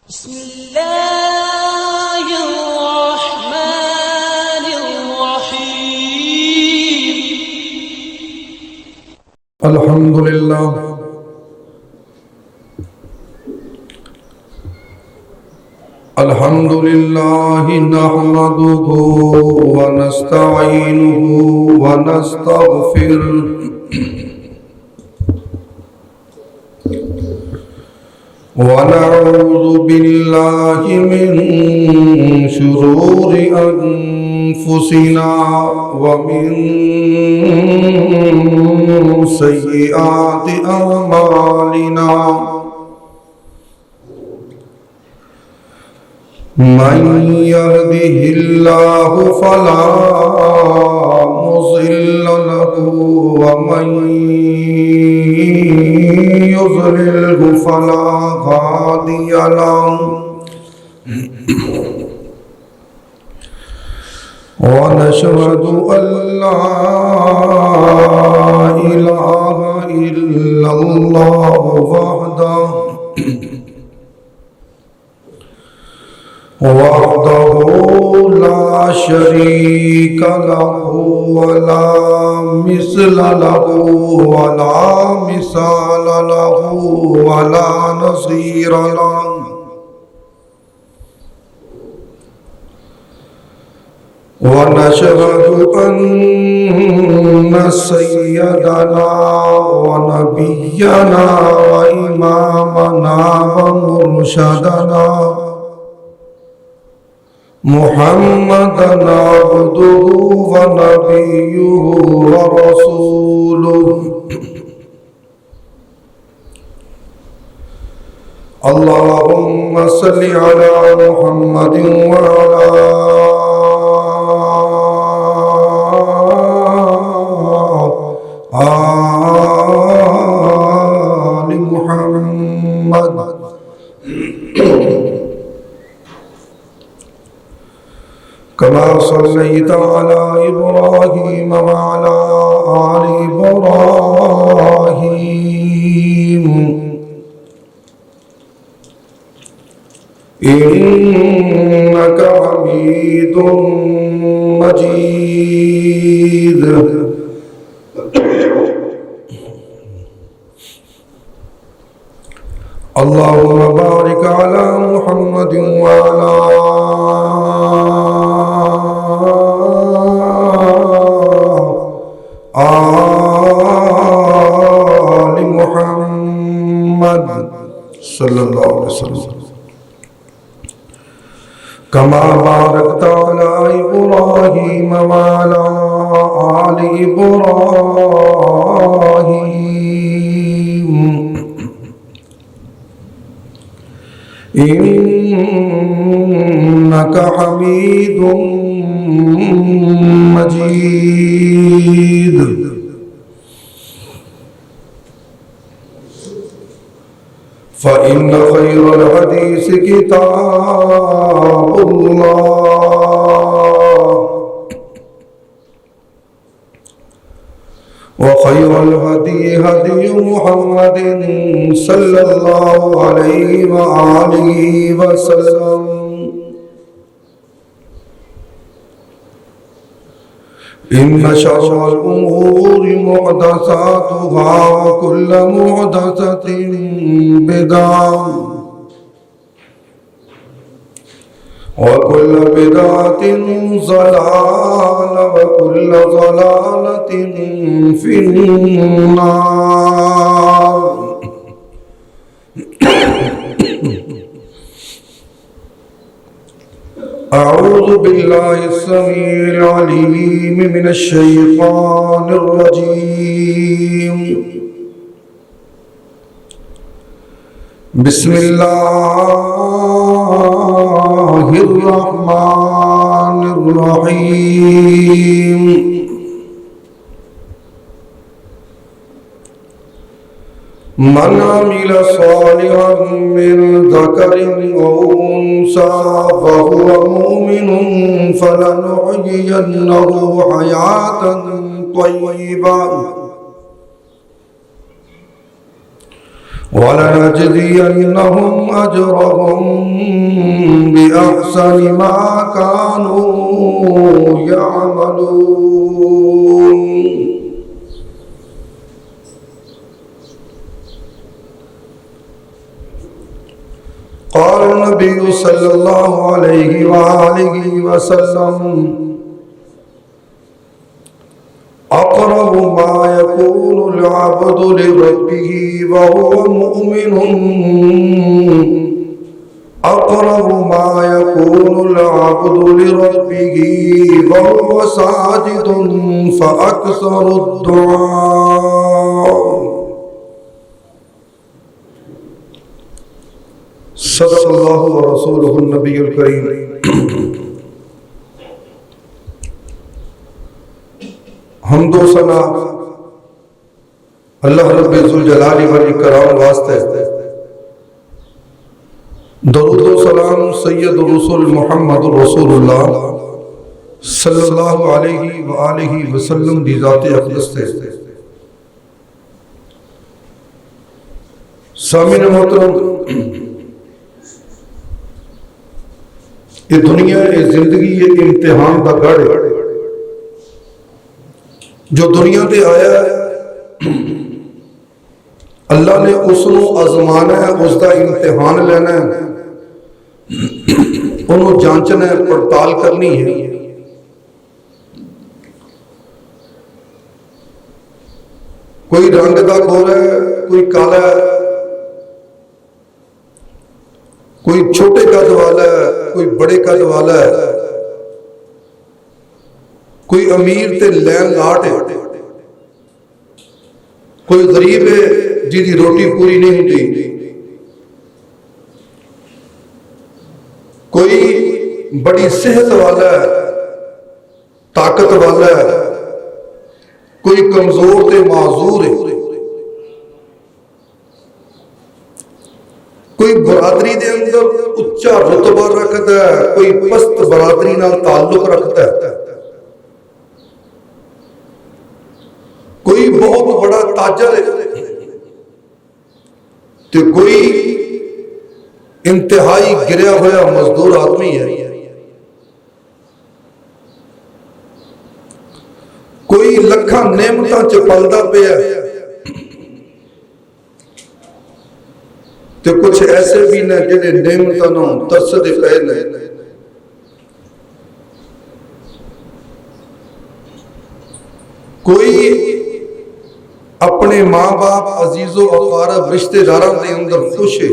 بسم الله الرحمن الرحيم. الحمد لله نحمده ونستعينه ونستغفره ونعوذ بالله من شرور أنفسنا ومن سيئات أعمالنا من يهده الله فلا مضل له ومن يضلله فلا هادي له ونشهد أن لا إله إلا الله وحده لا شريك له ولا مثل له ولا مثال له ولا نظير له ونشهد أن سيدنا ونبينا وإمامنا ومرشدنا محمدًا عبده ونبيه ورسوله اللهم صل على محمد وعلى آل محمد كما صليت على إبراهيم وعلى آل إبراهيم إنك حميد مجيد اللهم بارك على محمد وعلى آل محمد صلى الله عليه وسلم كما باركت على إبراهيم وعلى آل إبراهيم إنك حميد مجيد فإن خير الحديث كتاب الله وخير الهدي هدي محمد صلى الله عليه وآله وسلم إن شر الأمور محدثاتها وكل محدثة بدعة وكل بدعة ضلالة وكل ضلالة في النار. أعوذ بالله السميع العليم من الشيطان الرجيم. بسم الله الرحمن الرحيم. من عمل صالحا من ذكر أو أنثى وهو مؤمن فلنحيينه حياة طيبة وَلَنَجْزِيَنَّهُمْ أَجْرَهُمْ بِأَحْسَنِ مَا كَانُوا يَعْمَلُونَ. قال النبي صلى الله عليه وآله وسلم أقرب ما يكون العبد لربه وهو مؤمن أقرب ما يكون العبد لربه وهو ساجد فأكثر الدعاء. صدق اللہ ورسولہ النبی الکریم. حمد و ثنا اللہ رب ذوالجلال والاکرام واسطے، درود و سلام سید الرسول محمد رسول اللہ صلی اللہ علیہ وآلہ وسلم دی ذات اقدس تے. سامعین محترم، یہ دنیا یہ زندگی یہ امتحان دا گڑھ ہے. جو دنیا تے آیا ہے اللہ نے اس نو آزمانا ہے، اس دا امتحان لینا ہے، انہوں جانچنا ہے، پڑتال کرنی ہے. کوئی رنگ دا گورا ہے، کوئی کالا ہے، کوئی چھوٹے قد والا ہے، کوئی بڑے قد والا ہے، کوئی امیر تے لین لاٹ ہے، کوئی غریب ہے جی دی روٹی پوری نہیں ہوتی، کوئی بڑی صحت والا ہے، طاقت والا ہے، کوئی کمزور تے معذور ہے، کوئی برادری دے اندر اچھا رتبہ رکھتا ہے، کوئی پست برادری نال تعلق رکھتا ہے، کوئی بہت بڑا تاجر ہے تو کوئی انتہائی گریا ہوا مزدور آدمی ہے، کوئی لکھاں نعمتاں چ پلدا پیا ہے تو کچھ ایسے بھی نے جڑے نعمتاں نوں ترسدے پئے نے. کوئی اپنے ماں باپ عزیز و اقارب رشتہ داراں دے اندر خوش ہے،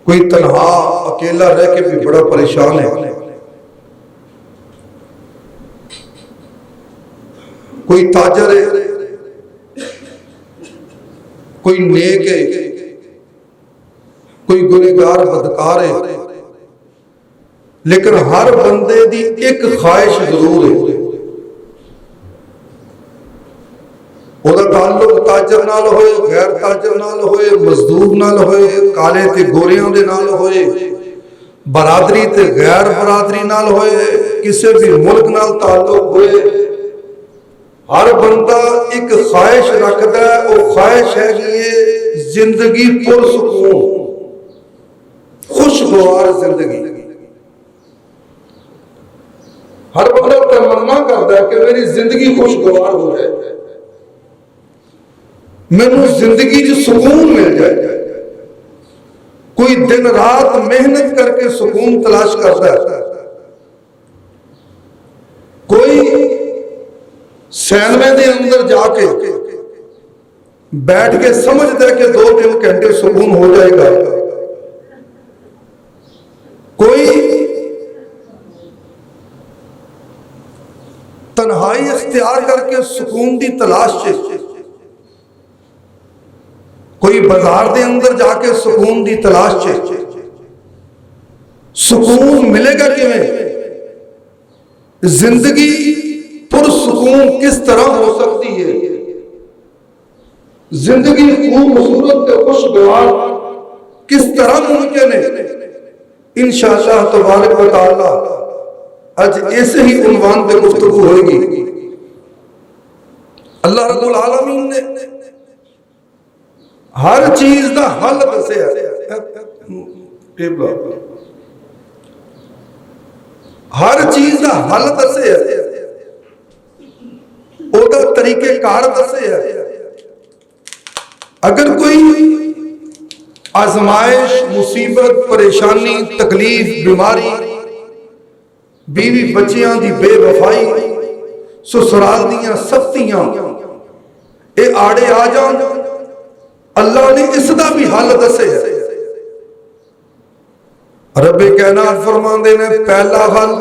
کوئی تنہا اکیلا رہ کے بھی بڑا پریشان ہے، کوئی تاجر ہے، کوئی نیک ہے، کوئی گنہگار بدکار ہے، لیکن ہر بندے دی ایک خواہش ضرور ہے. وہ تعلق تاجر نال ہوئے، غیر تاجر نال ہوئے، مزدور نال ہوئے، کالے تے گوریاں دے نال ہوئے، برادری تے غیر برادری نال ہوئے، کسی بھی ملک نال تعلق ہوئے، ہر بندہ ایک خواہش رکھتا ہے. وہ خواہش ہے کہ یہ زندگی پرسکون خوشگوار زندگی. ہر بندہ تمنا کرتا ہے کہ میری زندگی خوشگوار ہو جائے، میں زندگی جو سکون مل جائے. کوئی دن رات محنت کر کے سکون تلاش کرتا ہے، کوئی سینمے دے اندر جا کے بیٹھ کے سمجھتا ہے کہ 2-3 گھنٹے سکون ہو جائے گا، کوئی تنہائی اختیار کر کے سکون دی تلاش سے، کوئی بازار دے اندر جا کے سکون دی تلاش سے. سکون ملے گا کیویں؟ زندگی پرسکون کس طرح ہو سکتی ہے؟ زندگی خوبصورت تے خوشگوار کس طرح ممکن ہے؟ انشاءاللہ تبارک و تعالی آج ایسے ہی عنوان پہ گفتگو ہوئے گی. اللہ رب العالمین نے ہر چیز دا حل دسیا ہر چیز دا حل دسیا او دا طریقہ کار دسیا اگر کوئی آزمائش مصیبت پریشانی تکلیف بیماری بیوی بچیاں دی بے وفائی سسرال دیاں سختیاں اے آڑے آ جان اللہ نے اس دا بھی حل دسے رب کائنات فرماندے نے پہلا حل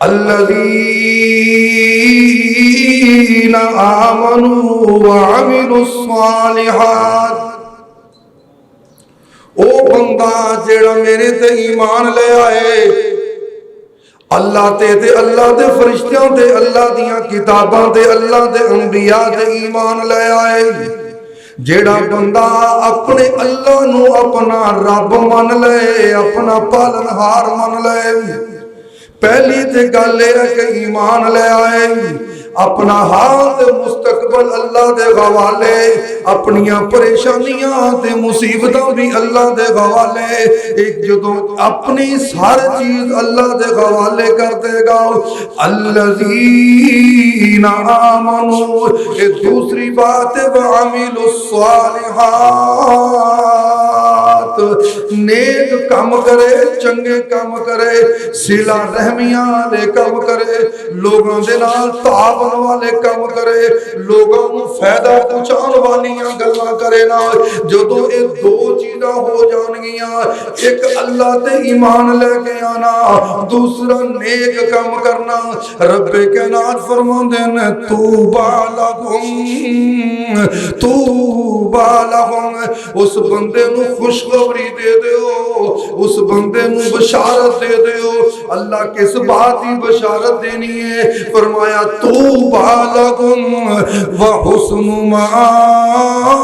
الذین آمنوا وعملوا الصالحات او بندہ جیڑا میرے تے ایمان لے آئے اللہ تے اللہ دے فرشتیاں تے اللہ دیاں کتاباں تے اللہ دے انبیاء تے ایمان لے آئے جیڑا بندہ اپنے اللہ نو اپنا رب من لے اپنا پالنہار من لے پہلی تے گل ہے کہ ایمان لے آئے اپنا حال تے مستقبل اللہ دے حوالے اپنیاں پریشانیاں تے مصیبتاں بھی اللہ دے حوالے ایک جدوں اپنی ساری چیز اللہ دے حوالے کر دے گا الذین آمنوا ایک دوسری بات ہے وعملوا الصالحات نیک کام کرے چنگے کام کرے صلہ رحمیاں لے کام کرے لوگوں دے نال تعاون والے کام کرے لوگوں کو فائدہ پہنچان والیاں گلاں کرے نا جدوں یہ دو چیزاں ہو جان گیاں ایک اللہ تے ایمان لے کے آنا دوسرا نیک کام کرنا رب کائنات فرماندے نے توبہ لہم اس بندے نو خوشخبری دے دیو اس بندے نو بشارت دے دیو اللہ کس بات کی بشارت دینی ہے فرمایا توبہ لہم وحسن مآب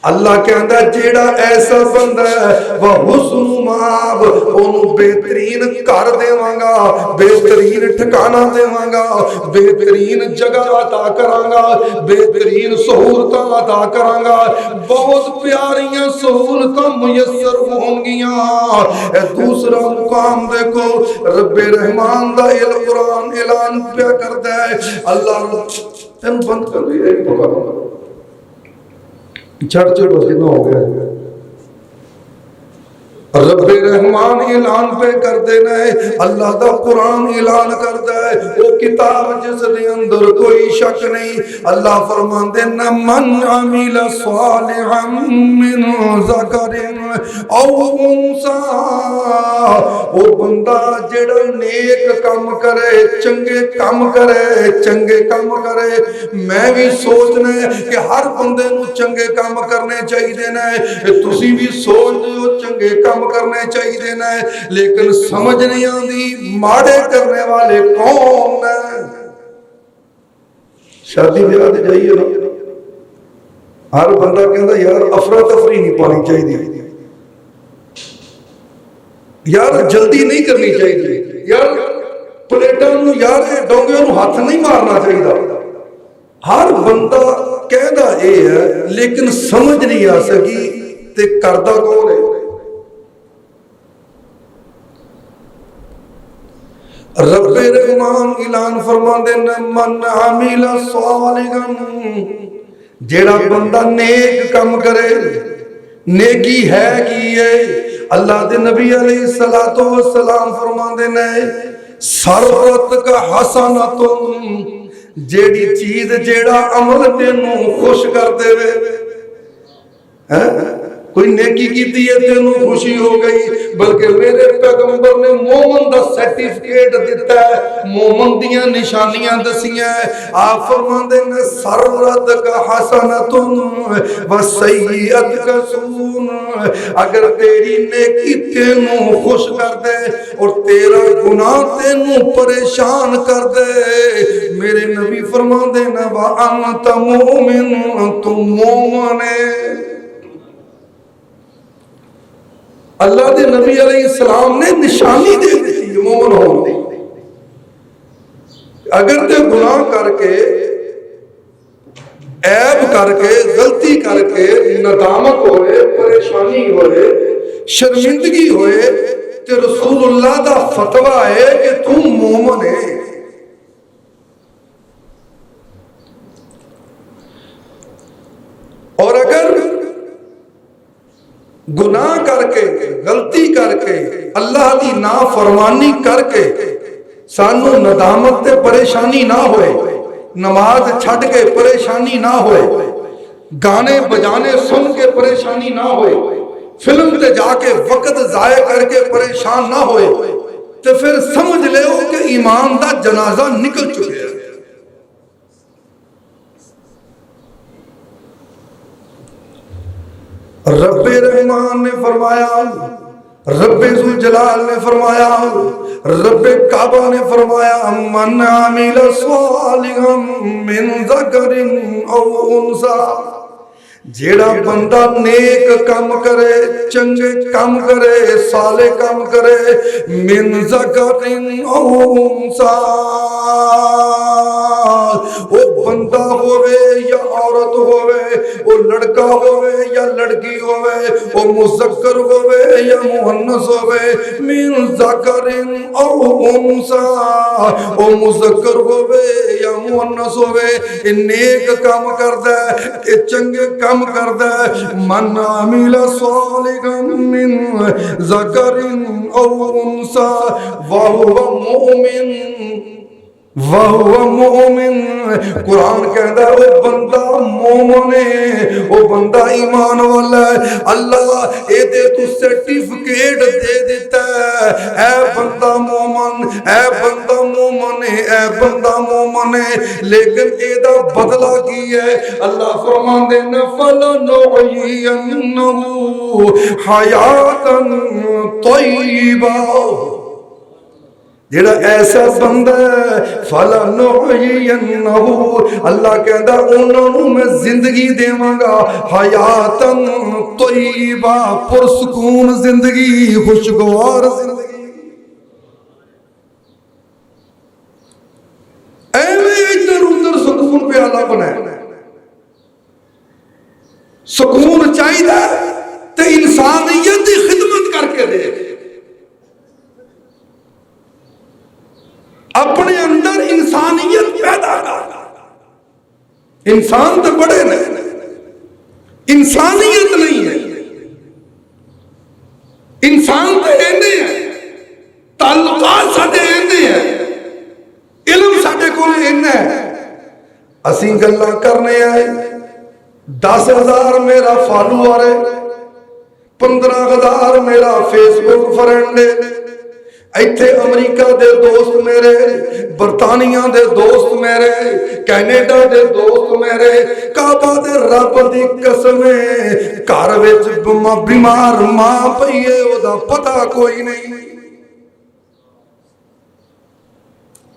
اللہ کہندا جیڑا ایسا بندہ ہے وہ حسن مآب اونوں بہترین گھر دیواں گا بہترین ٹھکانہ دیواں گا بہترین جگہ عطا کراں گا بہترین سہولتاں عطا کراں گا بہت پیاریاں سہولتاں میسر ہون گیاں اے دوسرا مقام دیکھو رب رحمان دا قرآن اعلان پیا کردا ہے اللہ تن بند کر دیا ایک پکا چھٹ بس کتنا ہو گیا رب رحمان اعلان پہ کر دینا ہے اللہ دا قرآن اعلان کرتا ہے وہ کتاب جس دے اندر کوئی شک نہیں اللہ فرمان دینا من عمل صالحا من ذکر او انسا وہ بندہ جڑا نیک کام کرے چنگے کام کرے میں بھی سوچنا ہے کہ ہر بندے نو چنگے کام کرنے چاہیے دینا ہے تسی بھی سوچ دیو چنگے کام کرنے چاہیے دینا ہے لیکن سمجھ نہیں آندی ماڑے کرنے والے کون ہیں شادی بیاہ دے جائیے نا ہر بندہ کہندا یار افراتفری نہیں پانی چاہیے یار جلدی نہیں کرنی چاہیے یار پلیٹاں نو یار ڈونگیاں نو ہاتھ نہیں مارنا چاہیے ہر بندہ کہندا اے ہے لیکن سمجھ نہیں آ سکی تے کردا کون ہے رب رحمان اعلان فرما دینا من عمل صالحا جیڑا بندہ نیک کام کرے نیکی ہے کی ہے اللہ دے نبی علیہ السلام فرما دینا سرت کا حسنت جیڑی چیز جیڑا عمل تینوں خوش کر دے کوئی نیکی کی تینوں خوشی ہو گئی بلکہ میرے پیغمبر نے مومن دا سرٹیفکیٹ دیتا ہے مومن دیاں نشانیاں دسیاں ہیں آپ فرماندے نے سرت کا حسنت و سیئت کا سون اگر تیری نیکی تینوں خوش کر دے اور تیرا گناہ تینوں پریشان کر دے میرے نبی فرماندے نے وَأَنْتَ مُؤْمِنٌ تم مومن ہے اللہ دے نبی علیہ السلام نے نشانی دے دی مومن ہون دی اگر تے گناہ کر کے عیب کر کے غلطی کر کے ندامت ہوئے پریشانی ہوئے شرمندگی ہوئے تے رسول اللہ دا فتویٰ ہے کہ تم مومن ہے. اور اگر گناہ کر کے غلطی کر کے اللہ دی نافرمانی کر کے سانو ندامت تے پریشانی نہ ہوئے، نماز چھڈ کے پریشانی نہ ہوئے، گانے بجانے سن کے پریشانی نہ ہوئے، فلم تے جا کے وقت ضائع کر کے پریشان نہ ہوئے، تو پھر سمجھ لے ہو کہ ایمان دا جنازہ نکل چکے ہیں. رب رحمان نے فرمایا، رب ذوالجلال نے فرمایا، رب کعبہ نے فرمایا من عمل صالحا من ذکر او انثی، جیڑا بندہ نیک کام کرے، چنگے کام کرے، صالح کام کرے، من ذکر او انثی، وہ بندہ ہوئے یا عورت ہوئے، وہ لڑکا ہوئے یا لڑکی ہوئے، وہ مذکر ہوئے یا مؤنث ہوئے، من ذکر او انثی، وہ مذکر ہوئے یا مؤنث ہوئے، نیک کام کردا ہے، چنگے کام کردا ہے، من عمل صالحا من ذکر او انثی وہو مؤمن، وَهُوَ مُؤْمِن، قرآن کہتا ہے وہ بندہ مومن ہے، وہ بندہ ایمان والا ہے. اللہ اے دے تو سرٹیفکیٹ دے دیتا ہے، اے بندہ مومن، اے بندہ مومن ہے، اے بندہ مومن ہے. لیکن اے دا بدلہ کی ہے؟ اللہ فرمان دینا فَلَنُحْيِيَنَّهُ حَيَاتًا طَيِّبَةً، جیڑا ایسا بندہ ہے فَلَنُحْيِيَنَّهُ، اللہ کہتا انہوں میں زندگی دیواں گا، حیاتاً طیبہ، پرسکون زندگی، خوشگوار زندگی. ایویں ادھر ادھر سکون پہ اللہ بنائے. سکون چاہیے تے انسانیت کی خدمت کر کے دے، اپنے اندر انسانیت پیدا کر. انسان تو بڑے نہیں، انسانیت نہیں ہے. انسان تو اینے ہیں، تعلقات ساڈے اینے ہیں، علم ساڈے کو اینے ہے. اسی گلاں کرنے آئے، 10,000 میرا فالوور ہے، 15,000 میرا فیس بک فرینڈ ہے، ایتھے امریکہ دے دوست میرے، برطانیہ دے دوست میرے، کینیڈا دے دوست میرے، کعبہ دے رب دی قسمیں گھر وچ بیمار ماں پئی ہے، او دا پتہ کوئی نہیں.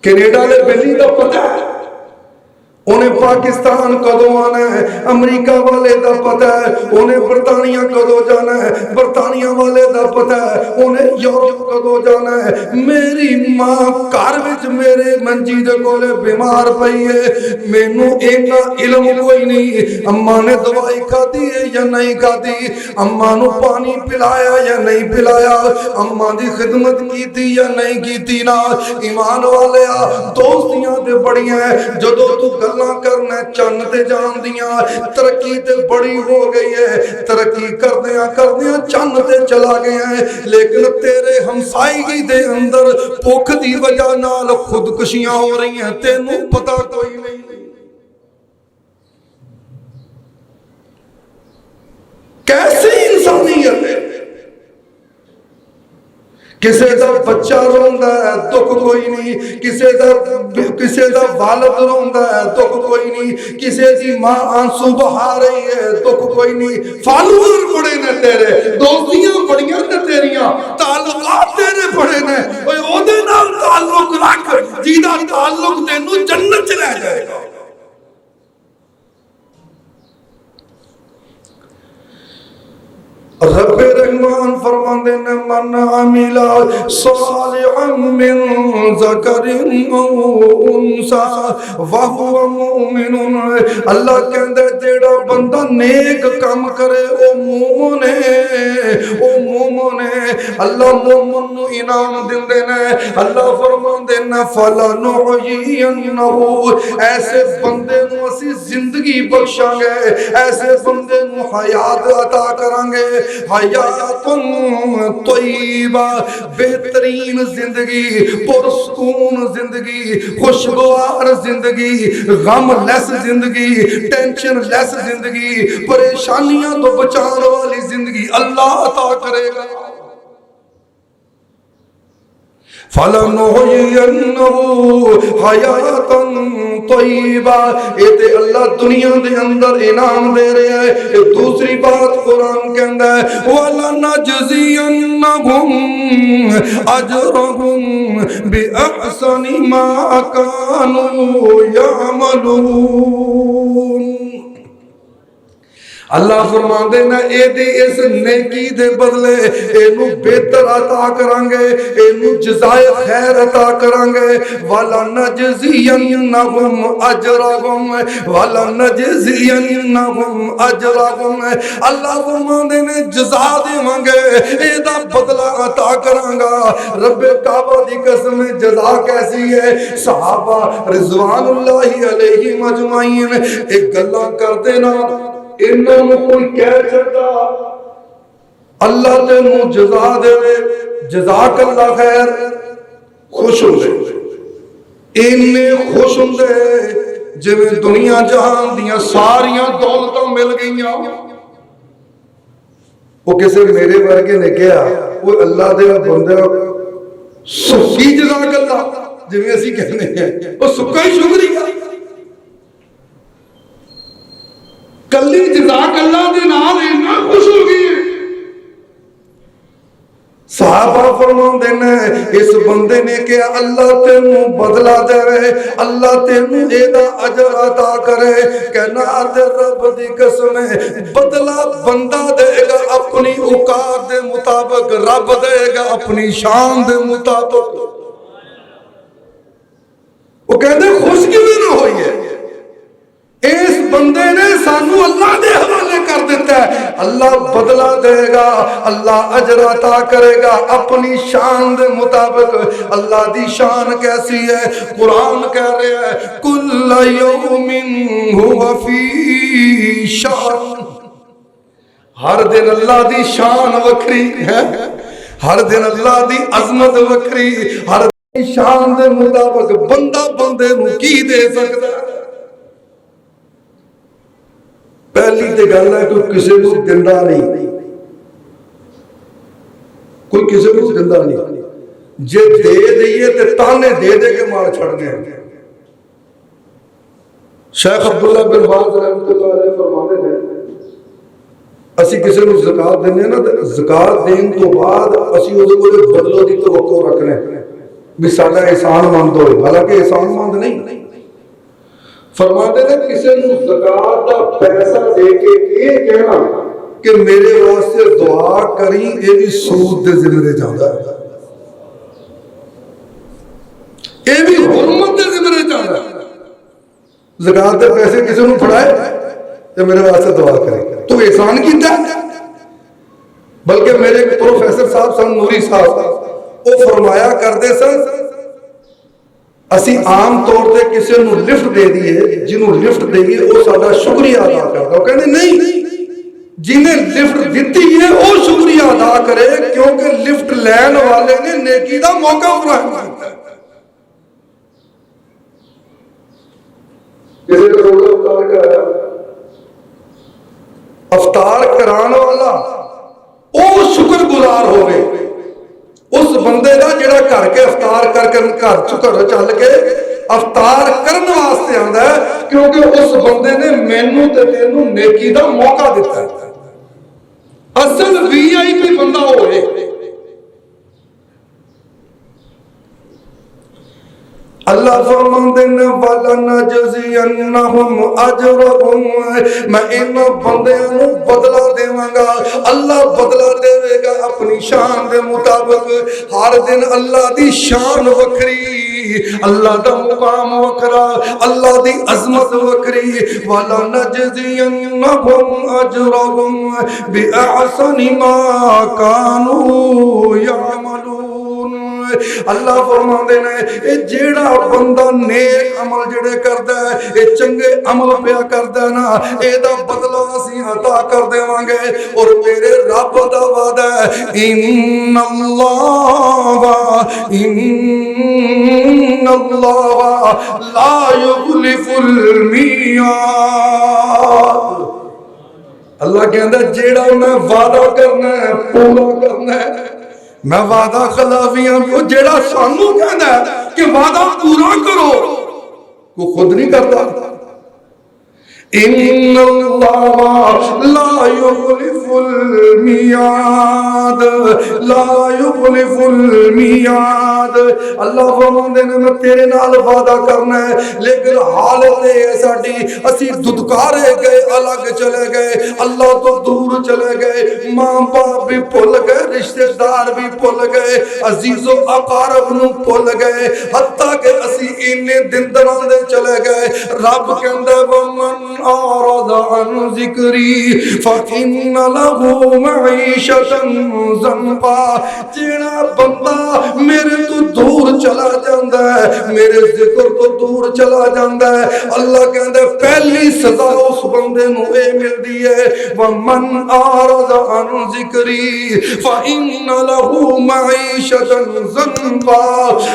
کینیڈا دے بلی دا پتہ ہے، انہیں پاکستان کدو آنا ہے، امریکہ والے دا پتہ ہے، انہیں برطانیہ کدو جانا ہے، برطانیہ والے دا پتہ ہے، انہیں یورپ کدو جانا ہے. میری ماں گھر وچ میرے منجی دے کولے بیمار پئی ہے، مینوں اینا علم کوئی نہیں، اماں نے دوائی کھادی ہے یا نہیں کھادی، اماں نو پانی پلایا یا نہیں پلایا، اماں دی خدمت کیتی یا نہیں کیتی. نا ایمان والے دوستیاں تے بڑیاں ہیں، جدو تو گل کرنا چن تے جان دیاں، ترقی تے بڑی ہو گئی ہے، ترقی کردیاں کردیاں چن تے چلا گیا ہے. لیکن تیرے ہمسائیگی دے اندر بھوک دی وجہ نال خودکشیاں ہو رہی ہیں، تینوں پتہ کوئی نہیں. کیسی انسانیت ہے؟ کسے دا بچہ روندا ہے دکھ کوئی نہیں، کسے دا والد روندا ہے دکھ کوئی نہیں، کسے دی ماں آنسو بہا رہی ہے دکھ کوئی نہیں. فالوور بڑے نے تیرے، دوستیاں بڑیاں نے تیریاں، تعلقات تیرے بڑے نے، او دے نال تعلق رکھ جیدا تعلق تینوں جنت چ لے جائے گا. رب رحمان فرما فرماندے نے من عمل صالحا من ذکر او انثى وهو مؤمن اللہ کہندا جیڑا بندہ نیک کام کرے او مومن ہے اللہ مومن نو انعام دیندے نے اللہ فرماندے نے فلنحیینہ ایسے بندے نو اسی زندگی بخشاں گے ایسے بندے نو حیات عطا کریں گے حیات طیبہ بہترین زندگی پرسکون زندگی خوشگوار زندگی غم لیس زندگی ٹینشن لیس زندگی پریشانیاں تو بچان والی زندگی اللہ عطا کرے گا فَلَنُحْيِيَنَّهُ حَيَاةً طَيِّبَةً یہ تے اللہ دنیا دے اندر انعام دے رہا ہے یہ دوسری بات قرآن کہندا ہے وَلَنَجْزِيَنَّهُمْ أَجْرَهُمْ بِأَحْسَنِ مَا كَانُوا يَعْمَلُونَ اللہ فرماندے نا اے دے اس نیکی دے بدلے اینو بہتر عطا کریں گے اینو جزائے خیر عطا کریں گے وَلَنَجْزِيَنَّهُمْ أَجْرَهُمْ وَلَنَجْزِيَنَّهُمْ أَجْرَهُمْ اللہ فرماندے نے جزا دیواں گے اے دا بدلہ عطا کراں گا رب کعبہ دی قسم جزا کیسی ہے صحابہ رضوان اللہ علیہم اجمعین ایک گلاں کردے نا انہوں کوئی کہہ سکتا اللہ تینوں جزا دے جزاک اللہ خیر خوش ہوں دے انہیں خوش ہوں دے جب دنیا جہاں دیاں ساریاں دولتوں مل گئیاں وہ کسے میرے ورگے نے کہا وہ اللہ دے بندے سکی جزاک اللہ جب ایسی کہنے ہیں وہ سکا ہی شکریہ کلی جزاک اللہ دے نال اتنا خوش ہو گئی صحابہ فرماندے نے اس بندے نے کہ اللہ تینوں بدلہ دے اللہ تینوں اے دا اجر عطا کرے کہنا تے رب دی قسم ہے بدلہ بندہ دے گا اپنی اوقات دے مطابق رب دے گا اپنی شان دے مطابق وہ کہتے خوش کیوں نہ ہوئی ہے اس بندے نے سانو اللہ دے حوالے کر دیتا ہے اللہ بدلہ دے گا اللہ اجر عطا کرے گا اپنی شان دے مطابق اللہ دی شان کیسی ہے قرآن کہہ رہا ہے کل یوم هو فی شان ہر دن اللہ دی شان وکری ہے ہر دن اللہ دی عظمت وکری ہر دن شان دے مطابق بندہ بندے نو کی دے سکتا ہے پہلی تے گل ہے کوئی کسی کو دندا نہیں کوئی کسی کو دندا نہیں جے دے دئیے تے تانے دے دے کے مار چھڑ گئے شیخ عبداللہ بن باز رحمۃ اللہ علیہ فرماتے ہیں اسی کسی کو زکات دینے نا زکات دین تو بعد اسی اس کو بدلو دی توقع رکھنے بھی ساڈا احسان مند ہوئے حالانکہ احسان مند نہیں فرماتے ہیں کسی نے زکات کا پیسہ دے کے یہ کہنا کہ میرے واسطے دعا کری یہ بھی سود دے ذمہ جاتا ہے یہ بھی حرمت دے ذمہ جاتا ہے زکات دے پیسے کسی نے پڑھائے تو میرے واسطے دعا کرے تو احسان کیتا ہے بلکہ میرے پروفیسر صاحب سن نوری صاحب وہ فرمایا کرتے سن اسی عام طور تے کسی نو لفٹ دے دیئے جنہوں لفٹ دے دیئے وہ سادہ شکریہ ادا کرتا وہ کہنے نہیں جنہیں لفٹ دیتی ہے وہ شکریہ ادا کرے کیونکہ لفٹ لین والے نے نیکی دا موقع فراہم کرتا ہے کسی کا روزہ افطار کرایا افطار کران والا وہ شکر گزار ہوئے اس بندے دا جڑا کر کے افطار کر کے گھر چل کے افطار کرنے واسطے آندا ہے کیونکہ اس بندے نے مینوں تے تینوں نیکی دا موقع دیتا ہے اصل وی آئی پی بندہ ہوئے اللہ فرماندے نے وَلَنَجْزِيَنَّهُمْ أَجْرَهُمْ میں ان بندیاں نو بدلہ دیواں گا اللہ بدلہ دے گا اپنی شان دے مطابق ہر دن اللہ دی شان وکری اللہ دا مقام وکرا اللہ دی عظمت وکری وَلَنَجْزِيَنَّهُمْ أَجْرَهُمْ بِأَحْسَنِ مَا كَانُوا يَعْمَلُونَ اللہ فرماندے نے اے جیڑا بندہ نیک عمل جڑے کردا ہے اے چنگے عمل پیا کردا ہے نا اے دا بدلہ اسی عطا کر دیواں گے اور میرے رب دا وعدہ ہے ان اللہ لا یخلف المیعاد اللہ کہندا جیڑا میں وعدہ کرنا ہے پورا کرنا ہے میں وعدہ خلافیاں کو جیڑا سانو کہندا ہے کہ وعدہ پورا کرو وہ خود نہیں کرتا ان اللہ لا یخلف المیعاد لا یخلف المیعاد اللہ فرماندے نے میں تیرے نال وعدہ کرنا ہے لیکن حالت ہے ساڈی اسی ددکارے گئے الگ چلے گئے اللہ تو دور چلے گئے ماں باپ بھی بھول گئے رشتہ دار بھی بھول گئے عزیز و اقارب نو بھول گئے حتیٰ کہ اسی اینے دن دراں دے چلے گئے رب کہندا ومن أعرض عن ذكري فإن له معيشة ضنكا جیڑا بندہ میرے تو دور چلا جاندا ہے میرے ذکر تو دور چلا جاندا ہے اللہ کہندا پہلی سزا اس بندے نو اے ملدی ہے ومن أعرض عن ذكري فإن له معيشة ضنكا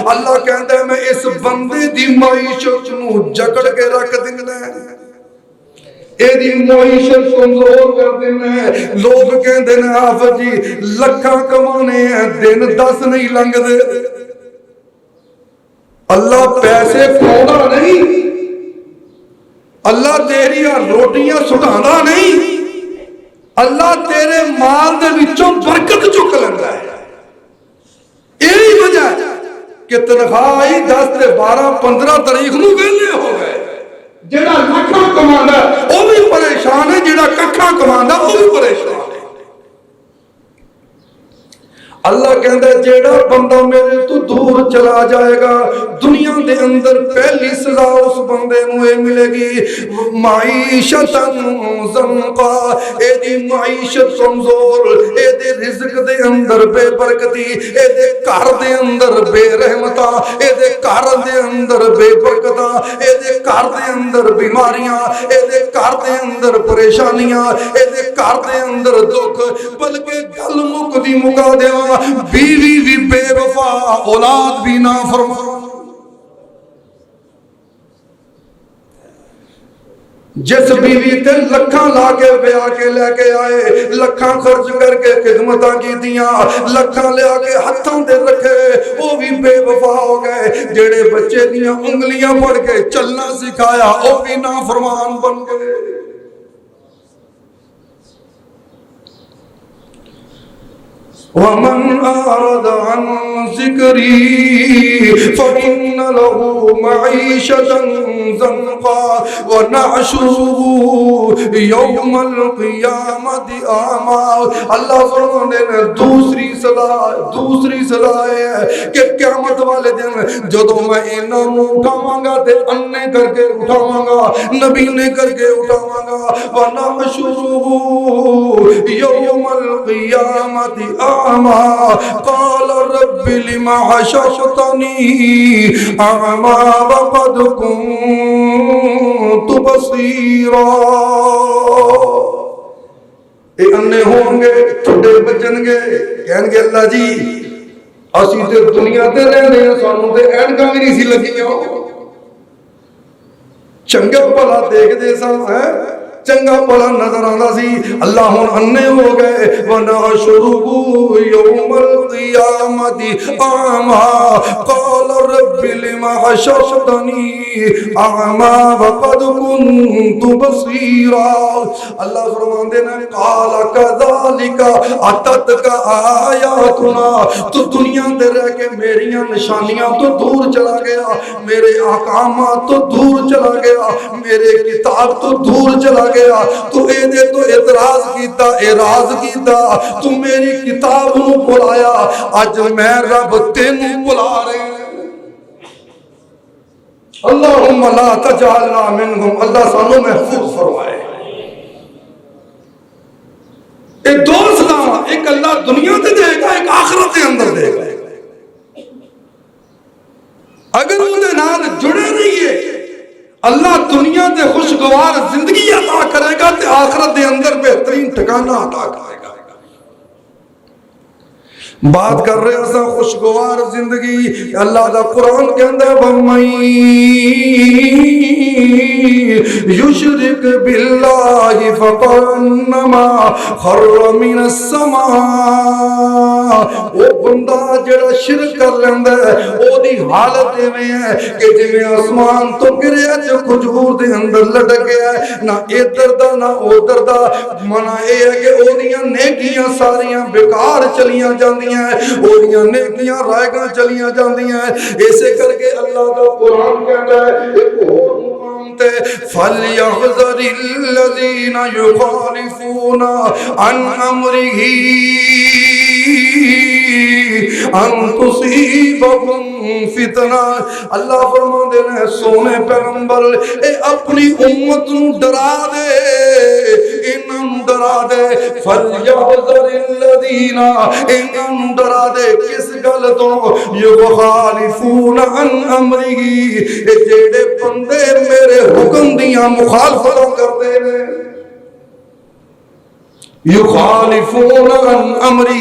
اللہ کہندا میں اس بندے دی معیشت نو جکڑ کے رکھ دینا ہے ایدی معیشت کمزور کر دینا ہے لوگ کہندے نے آفت جی لکھاں کمانے ہیں دن 10 نہیں لنگ دے اللہ پیسے کھوڑا نہیں اللہ تیری روٹیاں سٹھانا نہیں اللہ تیرے مال دے وچوں برکت چک لیندا ہے یہی وجہ ہے کہ تنخواہ 10 تے 12 15 تاریخ نو ویلے ہو گئے جڑا لکھاں کماندا وہ بھی پریشان ہے جڑا ککھاں کماندا وہ بھی پریشان ہے اللہ کہندا ہے جیڑا بندہ میرے تو دور چلا جائے گا دنیا دے اندر پہلی سزا اس بندے نو اے ملے گی معیشت ضنکا اے دی معیشت کمزور اے دے رزق دے اندر بے برکتی اے دے گھر دے اندر بے رحمتاں اے دے گھر دے اندر بے برکتاں اے دے گھر دے اندر بیماریاں اے دے گھر دے اندر پریشانیاں اے دے گھر دے اندر دکھ بلکہ گل مکدی مکا دیواں بیوی بھی بے وفا اولاد بھی نافرمان جس بیوی تے لکھاں لا کے بیاہ کے لے کے آئے لکھاں خرچ کر کے خدمتاں کی دیاں لکھاں لے آ کے ہتھاں دے رکھے وہ بھی بے وفا ہو گئے جڑے بچے دیاں انگلیاں پڑھ کے چلنا سکھایا وہ بھی نافرمان بن گئے ومن أعرض عن ذكري فإن له معيشة ضنكا ونحشره يوم القيامة أعمى اللہ فرمانے نے دوسری صدا ہے کہ قیامت والے دن جدوں میں انہاں نوں اٹھاواں گا تے انے کر کے اٹھاواں گا نبی نے کر کے اٹھاواں گا ونحشره يوم القيامة أعمى قال رب لما حشرتني أعمى وقد كنت بصيرا اے انے ہوں گے چھوٹے بچن گے کہن گے اللہ جی اسی تے دنیا تے رہنے ہیں سانوں تے اینکاں بھی نہیں سی لگیاں چنگا بھلا دیکھ دے سا ہے چنگا بھلا نظر آندا سی اللہ ہن انے ہو گئے ونحشرہ یوم القیامت اعمی قال رب لم حشرتنی اعمی وقد كنت بصیرا اللہ فرماندے نے قال كذلك اتتك آیاتنا تو دنیا دے رہ کے میریاں نشانیاں تو دور چلا گیا میرے احکامات تو دور چلا گیا میرے کتاب تو دور چلا گیا تو اے دے تو اعتراض کیتا اعراض کیتا تو میری کتاب نو بلایا اج میں رب تینوں بلا رہے ہیں اللہم لا تجعلنا منہم اللہ سانو محفوظ فرمائے ایک دو سزاواں ایک اللہ دنیا تے دے گا ایک آخرت کے اندر دے گا اگر وہ دے نال جڑے رہیے اللہ دنیا دے خوشگوار زندگی عطا کرے گا تے آخرت دے اندر بہترین ٹھکانہ عطا کرے گا بات کر رہے ہیں خوشگوار زندگی اللہ دا قرآن کہندا ہے وَمَن یشرک باللہ فَقَنَّمَا خَرَّ مِنَ السَّمَاءِ وہ بندہ جڑا شرک کر لیندا ہے او دی حالت ایویں ہے کہ جویں آسمان تو گریا جو کھجور دے اندر لٹک گیا ہے نہ ادھر دا نہ ادھر دا منا اے ہے کہ او دیاں نیکیاں ساریاں بیکار چلیاں جاندیاں اوڑیاں نیکیاں رائے گاں چلیاں جاندیاں ایسے کر کے اللہ کا قرآن کہتا ہے ایک اور مقام تے فَلْيَحْذَرِ الَّذِينَ يُخَالِفُونَ عَنْ أَمْرِهِ ان تصیبہم فتنہ اللہ فرماندے نے سونے پیغمبر اے اپنی امت نو ڈرا دے انہوں ڈرا دے فَلْيَحْذَرِ الَّذِينَ انہوں ڈرا دے کس گل تو یخالفون عن امرہ جیڑے بندے میرے حکم دیاں مخالفتاں کرتے ہیں یخالفون عن امرہ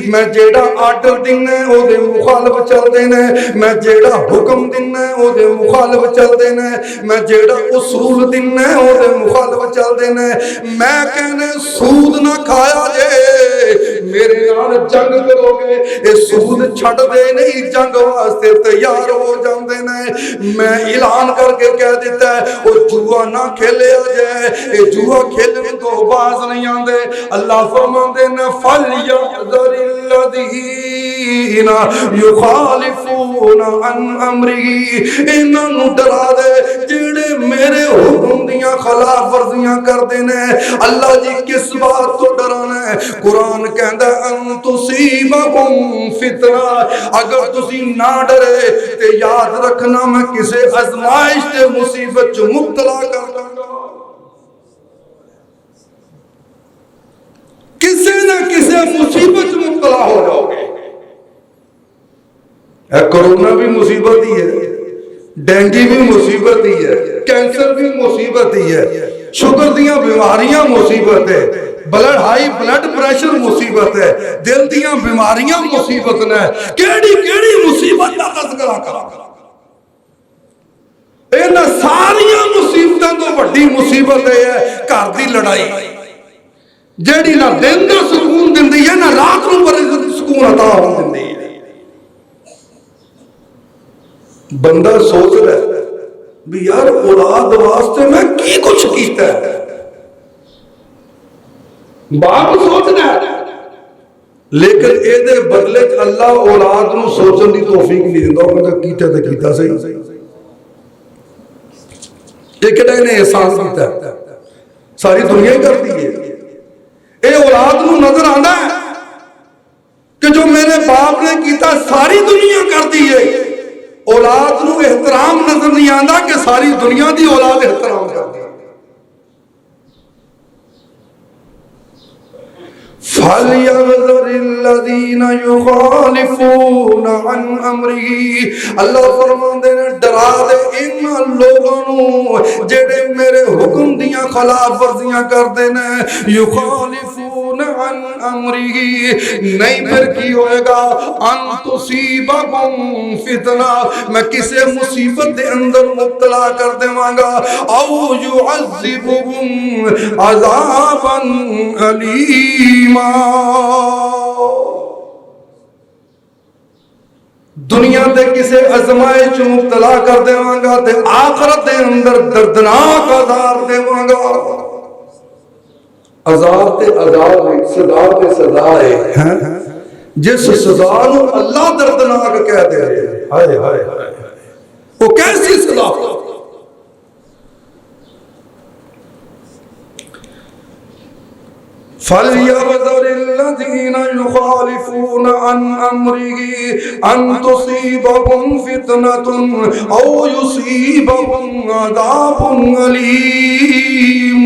میں جیڑا آرڈر دینا ہے او دے مخالف چل دینا ہے میں جیڑا حکم دینا ہے او دے مخالف چل دینا ہے میں جیڑا اصول دینا ہے او دے مخالف چل دینا ہے میں کہنے سود نہ کھایا جے میرے نال جنگ کرو گے اے سود چھڑ دے نہیں جنگ واسطے تیار ہو جان دینا ہے میں اعلان کر کے کہہ دیتا ہے او جوا نہ کھیلے آ جائے اے جوا کھیلنے تو باز نہیں آندے اللہ فرماندے نے فَلْيَحْذَرِ الَّذِينَ يُخَالِفُونَ عَنْ أَمْرِهِ انہوں ڈرا دے جڑے میرے حکم دیاں خلاف ورزیاں کر دینے اللہ جی کس بات تو ڈرانا ہے قرآن کہندا ان تصیبہم فتنہ اگر تسی نہ ڈرے تے یاد رکھنا میں کسے آزمائش تے مصیبت چ مبتلا کر دوں گا کسی نہ کسی مصیبت مبتلا ہو جاؤ گے کرونا بھی مصیبت ہی ہے ڈینگی بھی مصیبت ہی ہے کینسر بھی مصیبت ہی ہے شوگر دیاں بیماریاں مصیبت ہے ہائی بلڈ پریشر مصیبت ہے دل دیاں بیماریاں مصیبت نے کیڑی مصیبت کا تذکرہ کرا انہاں ساریاں مصیبتاں تو بڑی مصیبت ہے گھر دی لڑائی جیڑی نہ دن دا سکون دیندی ہے نہ رات نو پر سکون عطا ہون دیندی ہے بندہ سوچ رہا ہے بھی یار اولاد واسطے میں کی کچھ کیتا ہے باپ سوچ رہا ہے لیکن اے دے بدلے اللہ اولاد نو سوچن دی توفیق نہیں دیندا او کہندا کیتا تے کیتا صحیح یہ کہڑا نے احساس کیتا ہے ساری دنیا ہی کرتی ہے اے اولاد نو نظر آندا ہے کہ جو میرے باپ نے کیتا ساری دنیا کرتی ہے اولاد نو احترام نظر نہیں آندا کہ ساری دنیا دی اولاد احترام کرتی ہے فَلْيَحْذَرِ الَّذِينَ يُخَالِفُونَ عَنْ أَمْرِهِ اللہ فرماندے نے ڈرا دے ان لوگوں جڑے میرے حکم دیاں خلاف ورزیاں کردے نے یخالفون عن امره نہیں پھر کی ہوئے گا ان تصیبکم فتنہ میں کسے مصیبت دے اندر مبتلا کر دیواں گا او يعذبهم عذابا علیما دنیا دے کسے آزمائش مبتلا کر دیواں گا تے آخرت دے اندر دردناک عذاب دیواں گا عذاب تے عذاب ہے سزا تے سزا ہے جس سزا نو اللہ دردناک کہہ دے ہائے ہائے ہائے وہ کیسی سزا فَلْيَحْذَرِ الَّذِينَ يُخَالِفُونَ عَنْ أَمْرِهِ أَنْ تُصِيبَهُمْ فِتْنَةٌ أَوْ يُصِيبَهُمْ عَذَابٌ أَلِيمٌ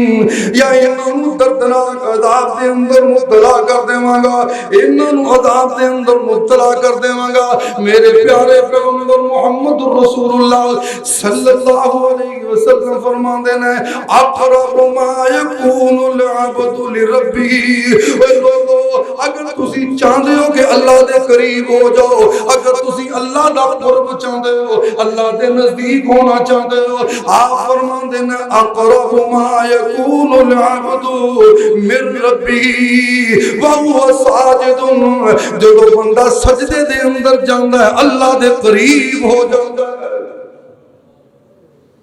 یا انہوں دردناک عذاب دے اندر مبتلا کر دیواں گا انہوں عذاب دے اندر مبتلا کر دیواں گا میرے پیارے پیغمبر محمد رسول اللہ صلی اللہ علیہ وسلم فرماندے نے اقرب ما یکون العبد لربی اے لوگو اگر تسی چاہتے ہو کہ اللہ دے قریب ہو جاؤ اگر تسی اللہ دا قرب چاہتے ہو اللہ دے نزدیک ہونا چاہتے ہو آپ فرماندے نے اقرب ما یکون العبد من ربی وہو ساجد جو بندہ سجدے دے اندر جاندہ ہے اللہ دے قریب ہو جاندہ ہے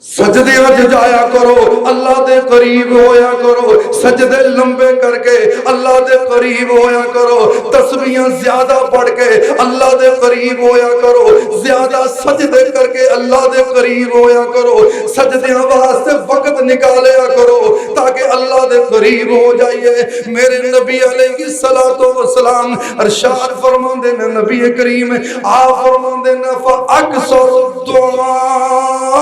سجدے اج جایا کرو اللہ دے قریب ہویا کرو سجدے لمبے کر کے اللہ دے قریب ہویا کرو تسبیحاں زیادہ پڑھ کے اللہ دے قریب ہویا کرو زیادہ سجدے کر کے اللہ دے قریب ہویا کرو سجدیاں واسطے وقت نکالیا کرو تاکہ اللہ دے قریب ہو جائیے میرے نبی علیہ الصلوۃ والسلام ارشاد فرماندے نے نبی کریم آپ فرماندے نے فاکثر الدعاء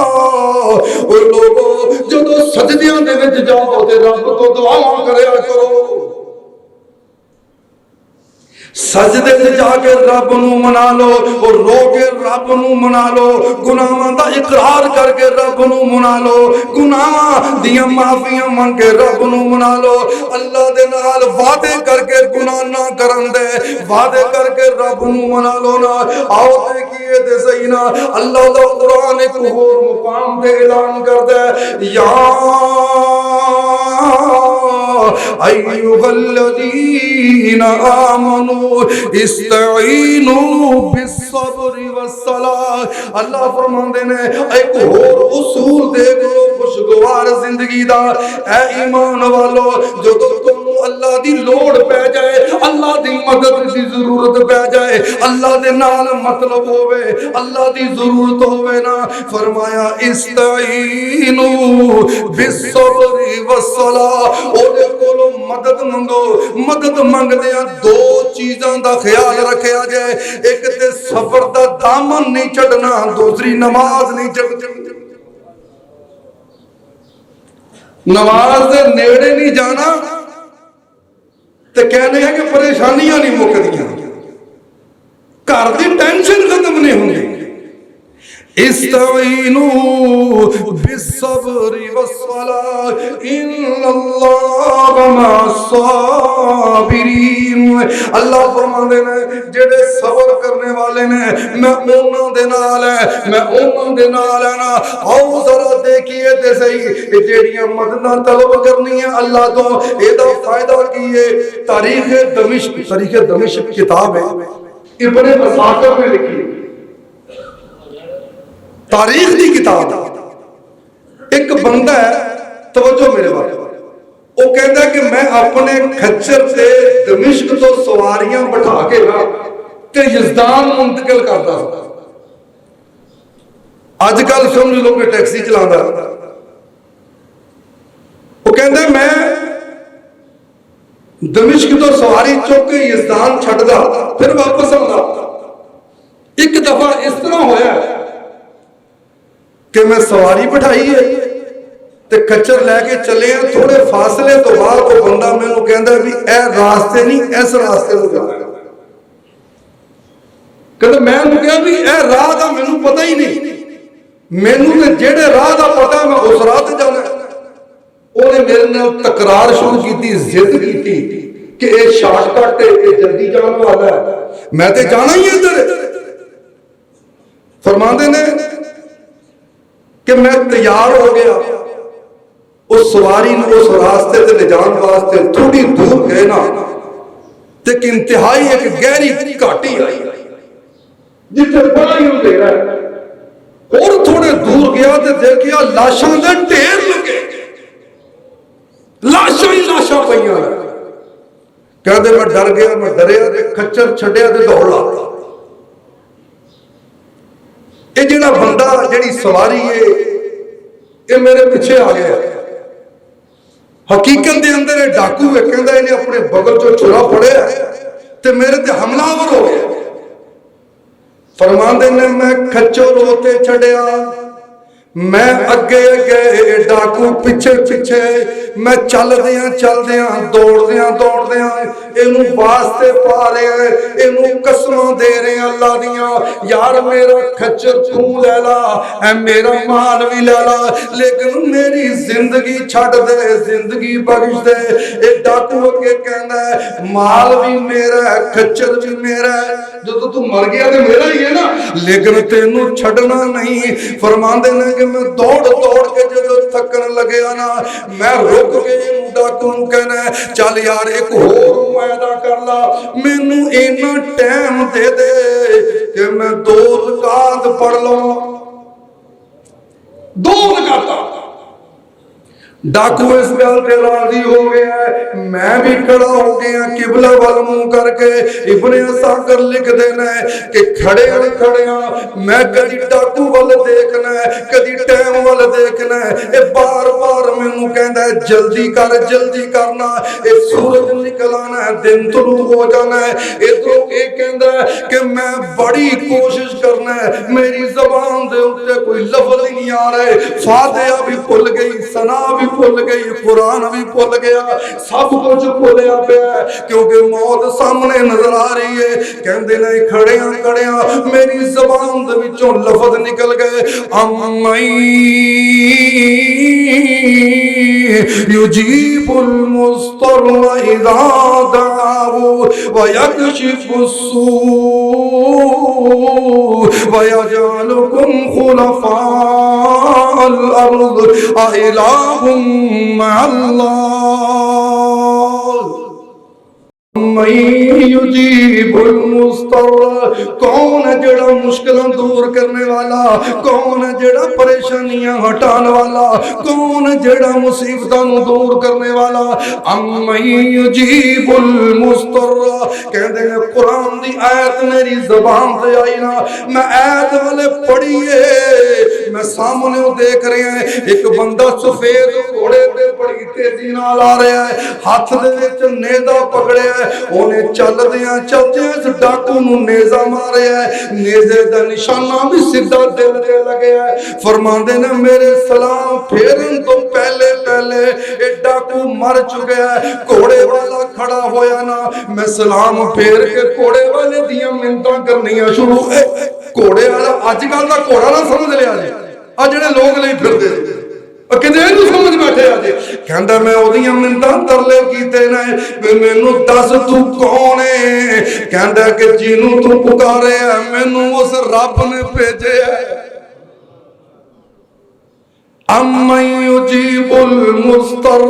اور لوگوں جدو سجدیاں دے وچ جاؤ تے رب تو دعا کریا کرو سجدے تے جا کے رب نو منا لو اور رو کے رب نو منا لو گناہاں دا اقرار کر کے رب نو منا لو گناہ دیاں معافیاں مانگ کے رب نو منا لو اللہ دے نال وعدے کر کے گناہ نہ کرن دے وعدے کر کے رب نو منا لو نا آؤ دیکھیے تے صحیح نا اللہ دا قرآن ایک اور مقام تے اعلان کر دے یا ایھا الذین آمنوا استعینوا بالصبر والصلاۃ اللہ فرماندے نے ایک اور اصول دیکھ لو خوشگوار زندگی دا اے ایمان والو جدو تم اللہ دی لوڑ پہ جائے اللہ دی مدد دی ضرورت پہ جائے اللہ دے نال مطلب ہوئے اللہ دی ضرورت ہوئے نا فرمایا استعینوا بالصبر والصلاۃ اور کولو مدد منگو مدد منگدے دو چیزاں دا خیال رکھیا جائے ایک تے صبر دا دامن نہیں چڑھنا دوسری نماز نہیں چڑھنا نماز دے نیڑے نہیں جانا تے کہنے ہیں کہ پریشانیاں نہیں مکدیاں گھر دی ٹینشن ختم نہیں ہوندی استعینوا بالصبر والصلاۃ ان اللہ مع الصابرین اللہ فرماندے نے جڑے صبر کرنے والے نے میں انہاں دے نال ہے میں انہاں دے نال ہے نا آؤ ذرا دیکھیے تے صحیح جڑیاں مدداں طلب کرنی ہے اللہ تو اے دا فائدہ کی ہے تاریخ دمشق کتاب ہے ابن عساکر نے لکھی تاریخ دی کتاب ایک بندہ ہے توجہ میرے بارے وہ کہتا ہے کہ میں اپنے کھچر سے دمشق تو سواریاں بٹھا کے تے یزدان منتقل کرتا تھا آج کل سمجھ لو کہ ٹیکسی چلانا وہ کہتا ہے میں دمشق تو سواری چوک کے یزدان چھڑ دا پھر واپس آنا ایک دفعہ اس طرح ہویا ہے کہ میں سواری بٹھائی ہے تے کچر لے کے چلے ہیں تھوڑے فاصلے تو بعد وہ بندہ میں نو کہندا ہے بھی اے راستے نہیں اس راستے نو جانا کہندا میں نو کہا بھی اے راہ دا مینوں پتہ ہی نہیں مینوں تے جڑے راہ دا پتہ ہے میں اس راہ تے جانا اونے میرے نال تکرار شروع کیتی ضد کیتی کہ یہ شارٹ کٹ ہے، یہ جلدی جان والا ہے، میں تے جانا ہی ادھر۔ فرماندے نے کہ میں تیار ہو گیا، اس سواری نے اس راستے تے لے جان واسطے تھوڑی دور گئے نا تے کہ انتہائی ایک گہری گھاٹی آئی جتنے بڑا ہی اندھیرا ہے، اور تھوڑے دور گیا تے دیکھیا لاشاں دے ڈھیر لگے، لاشاں ہی لاشاں پئیاں۔ کہتے میں ڈر گیا، میں ڈریا تے کچر چھڈیا تے دوڑ لا۔ یہ جڑا بندہ جڑی سواری ہے یہ میرے پیچھے آ گیا، حقیقت دے اندر یہ ڈاکو ہے، کہندا انہیں اپنے بغل چوں چھرا پڑیا تے میرے تے حملہ آور ہو گیا۔ فرماندے نے میں کھچر ہوتے چھڑیا، میں اگے اگے ڈاکو پیچھے پیچھے، میں چل دیاں دوڑ دیاں اینو واسطے پا رہے ہیں، اینو قسماں دے رہے ہیں اللہ دیاں، یار میرا کھچر تو لے لا، اے میرا مال بھی لے لا، لیکن میری زندگی چھڑ دے، زندگی بخش دے۔ اے ڈاکو اگے کہندا ہے مال بھی میرا ہے، کھچر بھی میرا ہے، جو تو مر گیا تو میرا ہی ہے نا، لیکن تینوں چھڑنا نہیں۔ فرماندے نے کہ میں دوڑ کے جو تھکن لگے نا، میں رک گئی، ڈاکو کہنا ہے چل یار ایک اور وعدہ کر لا، مینوں اینا ٹائم دے دے کہ میں 2 رکعت پڑھ لوں، 2 رکعت۔ ڈاکو اس گل پہ راضی ہو گیا ہے، میں بھی کھڑا ہو گیا قبلہ وال منہ کر کے۔ ابن اساکر لکھ دینا ہے کہ کھڑے میں کدی ڈاکو وال دیکھنا ہے، کدی ٹائم وال دیکھنا ہے، اے بار بار مینوں کہندا ہے جلدی کرنا، اے سورج نکلانا ہے، دن طلوع ہو جانا ہے، اے تو اے کہندا ہے کہ میں بڑی کوشش کرنا ہے، میری زبان دے اوتے کوئی لفظ ہی نہیں آ رہے، فاتحہ بھی بھول گئی، ثنا بھی بھول گئی، قرآن بھی بھول گیا، سب کچھ بھولیا پیا ہے، کیونکہ موت سامنے نظر آ رہی ہے۔ کہندے نے کھڑیاں میری زبان دے وچوں لفظ نکل گئے، یجیب المضطر اذا دعاه ويكشف السوء ويجعلكم خلفاء الارض أإله مع الله من یجیب المضطر، کون ہے جڑا مشکلیں دور کرنے والا، کون ہے جڑا پریشانیاں ہٹان والا، کون ہے جڑا مصیبتاں دور کرنے والا، من یجیب المضطر۔ کہندے ہیں قرآن دی آیت میری زبان سے آئی نا، میں آیت والے پڑھیے، میں سامنے دیکھ رہے ہیں ایک بندہ سفید گھوڑے تے بڑی تیزی نال آ رہا ہے، ہاتھ دے وچ نیزا پکڑیا ہے، انہیں چلدیاں اس ڈاکو نو نیزا ماریا ہے، نیزے دا نشانہ بھی سیدھا دل دے لگیا ہے۔ فرماندے نے میرے سلام پھیرن تو پہلے اے ڈاکو مر چکا ہے، گھوڑے والا کھڑا ہویا نا، میں سلام پھیر کے گھوڑے والے دیاں منتاں کرنیاں شروع، گھوڑے والا اج کل دا گھوڑا نہ سمجھ لیا جی، آ جڑے لوگ نہیں پھردے کہندے اینو سمجھ بیٹھے آ جی، کہندا میں اودیاں منتاں ترلے کیتے نے، مینوں دس تو کون ہے؟ کہندا کہ جینوں تو پکارے ہے مینوں اس رب نے بھیجے ہے۔ امن یجیب المضطر،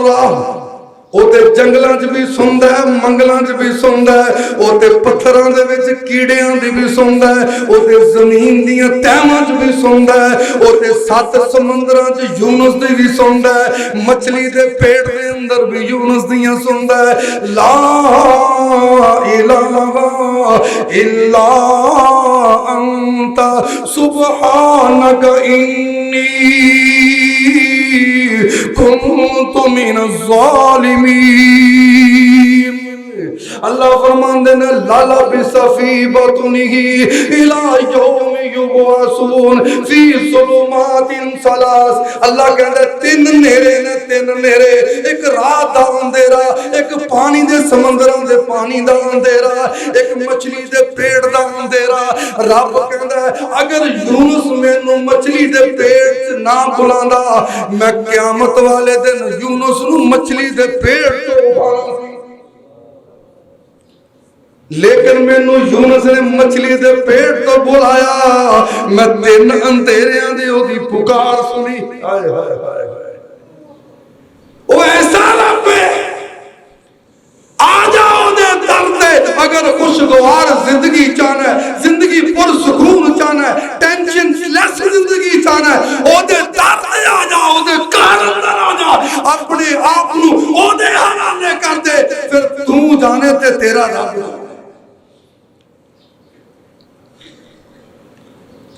او تے جنگلاں چ بھی سندا ہے، منگلاں چ بھی سندا ہے، او تے پتھراں دے وچ کیڑیاں دی بھی سندا ہے، او تے زمین دیاں تہواں چ بھی سندا ہے، او تے 7 سمندراں چ یونس دی بھی سندا ہے، مچھلی دے پیٹ دے اندر بھی یونس دیاں سندا ہے۔ لا الہ الا انت سبحانک انی کنت من الظالمین۔ اللہ فرماندے نے لالا بصفی بطنہ الى یوم یبعثون فی ظلمات ثلاث۔ اللہ کہندا 3 نیرے نے، 3 نیرے، ایک رات دا اندھیرا، ایک پانی دے سمندراں دے پانی دا اندھیرا، ایک مچھلی دے پیٹ دا اندھیرا۔ رب کہندا اگر یونس مینوں مچھلی دے پیٹ نہ بلاندا، میں قیامت والے دن یونس نو مچھلی دے پیٹ تو اٹھانا سی۔ 3 نیرے نے، 3 نیرے، ایک رات دا اندھیرا، ایک پانی دے سمندراں دے پانی دا اندھیرا، ایک مچھلی دے پیٹ دا اندھیرا۔ رب کہندا اگر یونس مینوں مچھلی دے پیٹ نہ بلاندا، میں قیامت والے دن یونس نو مچھلی دے پیٹ تو اٹھانا سی۔ لیکن مینوں یونس نے مچھلی دے پیٹ تو بلایا، میں 3 اندھیریاں دی او دی پکار سنی، ہائے ہائے ہائے ہائے، او ایسا رب ہے آ جاؤ دے در تے، اگر خوشگوار زندگی چاہنا ہے، زندگی پر سکون چاہنا ہے، ٹینشن لیس زندگی چاہنا ہے، او دے در تے آ جاؤ، او دے گھر اندر آ جا، اپنے آپ نو او دے حوالے کر دے، پھر تو جانے تے تیرا رب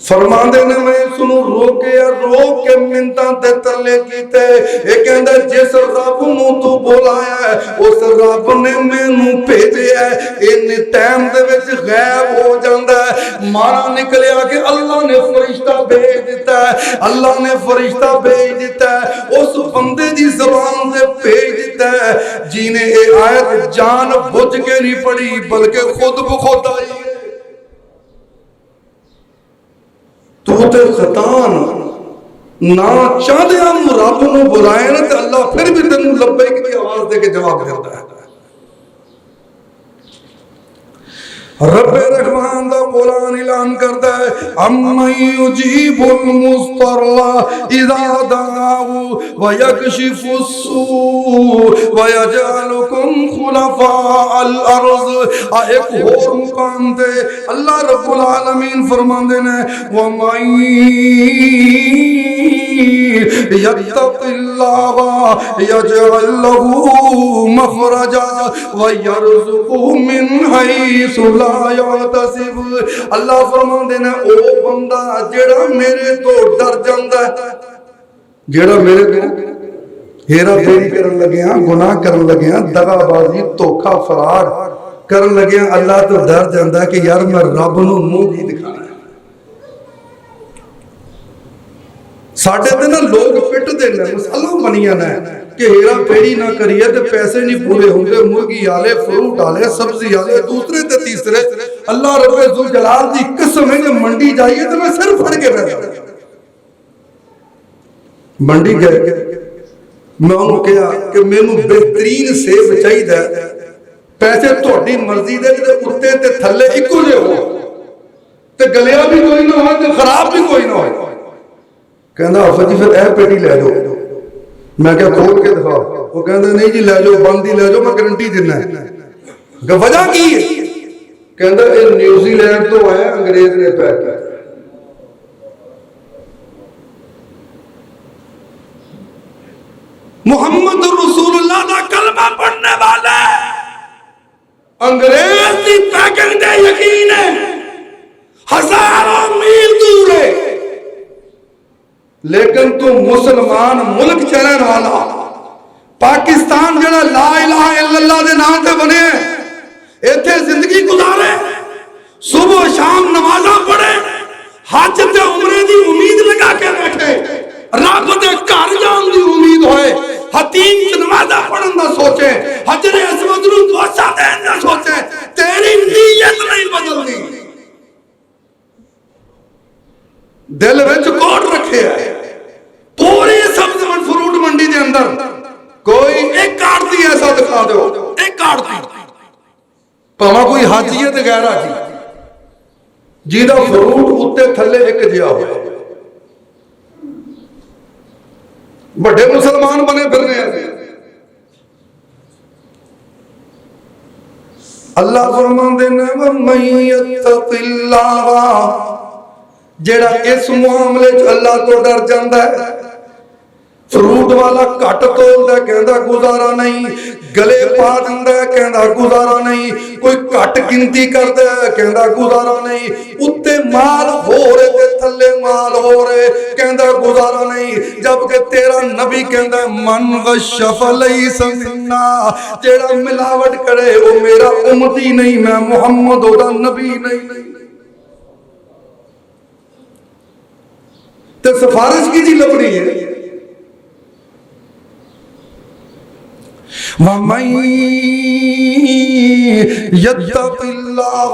فرماندے نے میں سنو روک کے منتاں تے تلے کیتے، اے کہندا جس رب نو تو بلایا ہے اس رب نے مینوں بھیجیا ہے، ان ٹائم دے وچ غائب ہو جاندا ہے، مانا نکلیا کہ اللہ نے فرشتہ بھیج دیتا ہے، اللہ نے فرشتہ بھیج دیتا ہے، اس بندے دی زبان تے بھیج دیتا ہے جی نے اے آیت جان بوجھ کے نہیں پڑھی بلکہ خود بخود آئی ہے۔ تو تے خطان نہ چاہدے ہم رب نو بلائے نا تے اللہ پھر بھی تینوں لبیک کی آواز دے کے جواب دیتا ہے۔ رب رحمان دا قرآن اعلان کرتا ہے اَمَّن يُجِيبُ الْمُضْطَرَّ إِذَا دَعَاهُ وَيَكْشِفُ السُّوءَ وَيَجْعَلُكُمْ خُلَفَاءَ الْأَرْضِ۔ ایک اور مقام دے اللہ رب العالمین فرماندے نے وَمَن يَتَّقِ اللَّهَ يَجْعَل لَّهُ مَخْرَجًا وَيَرْزُقْهُ مِنْ حَيْثُ لَا يَحْتَسِبُ۔ اللہ فرماندے نے او بندہ جڑا میرے تو ڈر جاندا ہے، جڑا میرے تو ہیرا پھیری کرن لگیاں، گناہ کرن لگیاں، دغا بازی دھوکا فرار کرن لگیاں، اللہ تو ڈر جاندا ہے کہ یار میں رب نو منہ نہیں دکھانا ہے۔ ساڈے تے نا لوگ پٹ دے نے مسئلہ بنیاں نے کہ ہیرا پھیری نہ کریے تے پیسے نہیں پورے ہوندے، مرغی آلے، فروٹ آلے، سبزی آلے، دوسرے تے تیسرے، اللہ رب ذوالجلال دی قسم ہے کہ منڈی جائیے تو میں سر پھڑ کے بیٹھا منڈی گئے، میں انہوں کہا کہ مینوں بہترین سیب چاہیے، پیسے تہاڈی مرضی دے تے اُتے تے تھلے اکو جے ہو تے گلیا بھی کوئی نہ ہو تے خراب بھی کوئی نہ ہو۔ کہندا حافظ جی پھر اے پیٹی لے جاؤ، میں کہا کھول کے دکھا، وہ کہندا نہیں جی لے جاؤ، بند ہی لے جاؤ، میں گارنٹی دینا ہے۔ کہ وجہ کی ہے؟ کہندا اے نیوزی لینڈ تو ہے، انگریز نے پیک کیا۔ محمد رسول اللہ دا کلمہ پڑھنے والا انگریز دی پیکنگ دے یقین ہے، ہزاروں میل دور ہے، لیکن تو مسلمان ملک چلن والا پاکستان جڑا لا الہ الا اللہ دے نام تے بنے ایتھے زندگی گزارے، صبح شام نمازاں پڑھے، حج تے عمرے دی امید لگا کے بیٹھے، رب دے گھر جان دی امید ہوئے، حتیم تے نمازاں پڑھن دا سوچے، حجر اسود نوں بوسہ دین دا سوچے، تیری نیت نہیں بدلنی، دل وچ کوٹ رکھے ہے۔ پوری سبز فروٹ منڈی دے اندر کوئی ایک آڑتی ایسا دکھا دو، ایک آڑتی پاما کوئی حاجی ہے تے غیر حاجی جیدہ فروٹ اتے تھلے ایک جیا ہوئے، بڑے مسلمان بنے پھرنے ہیں۔ اللہ فرمان دینا وَمَن يَتَّقِ اللَّهَ، جیڑا اس معاملے چ اللہ تو ڈر جاندا ہے، فروٹ والا کٹ تولدا ہے کہندا گزارا نہیں، گلے پا دیندا ہے کہندا گزارا نہیں، کوئی کٹ گنتی کردا ہے کہندا گزارا نہیں، اتے مال ہو رہے تے تھلے مال ہو رہے کہندا گزارا نہیں، جبکہ تیرا نبی کہندا من غش فلیس منا، جیڑا ملاوٹ کرے وہ میرا امتی نہیں، میں محمد دا نبی نہیں۔ تے سفارش کی جی لبنی ہے وَمَن يَتَّقِ اللَّهَ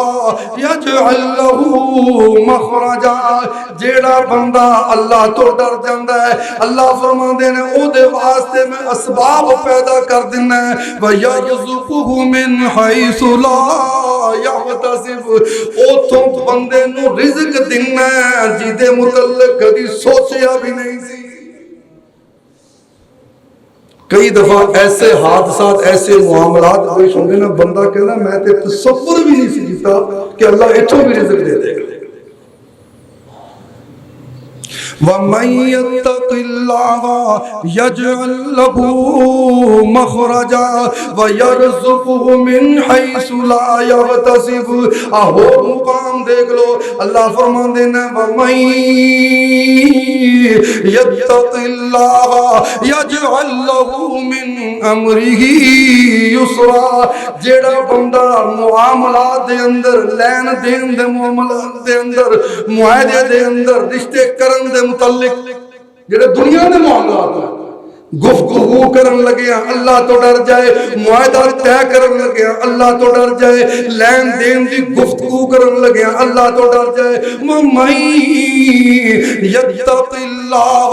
يَجْعَل لَّهُ مَخْرَجًا، جیڑا بندہ اللہ تو ڈر جاندا ہے اللہ فرماندے نے او دے واسطے میں اسباب پیدا کر دینا ہے وَيَرْزُقُهُ مِنْ حَيْثُ لَا یحتسب اوتھوں بندے نو رزق دینا جدے متعلق کبھی سوچیا بھی نہیں سی. کئی دفعہ ایسے حادثات ایسے معاملات پیش ہوں گے نا بندہ کہنا میں تے تصور بھی نہیں سی کیتا کہ اللہ اتوں بھی رزق دے دے گا. وَمَن يَتَّقِ اللَّهَ يَجْعَل لَّهُ مَخْرَجًا وَيَرْزُقْهُ مِنْ حَيْثُ لَا يَحْتَسِبُ. اور مقام دیکھ لو اللہ فرماندے نے وَمَن يَتَّقِ اللَّهَ يَجْعَل لَّهُ مِنْ أَمْرِهِ يُسْرًا. جیڑا بندہ معاملات دے اندر لین دین دے معاملات دے اندر معاہدے دے اندر رشتے کرن دے متعلق جڑے دنیا دے معاملات ہیں گفتگو کرن لگے اللہ تو ڈر جائے, معاہدہ طے کرن لگے اللہ تو ڈر جائے, لین دین دی گفتگو کرن لگے اللہ تو ڈر جائے. وَمَن يَتَّقِ اللَّهَ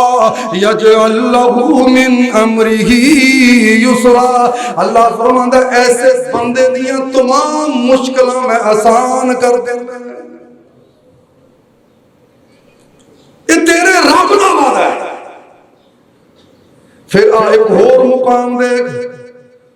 يَجْعَل لَّهُ مِنْ أَمْرِهِ يُسْرًا. اللہ فرماندا ایسے بندے دیاں تمام مشکلاں میں آسان کر دیندا. یہ تیرے رب دا وعدہ ہے. پھر ایک اور مقام دیکھ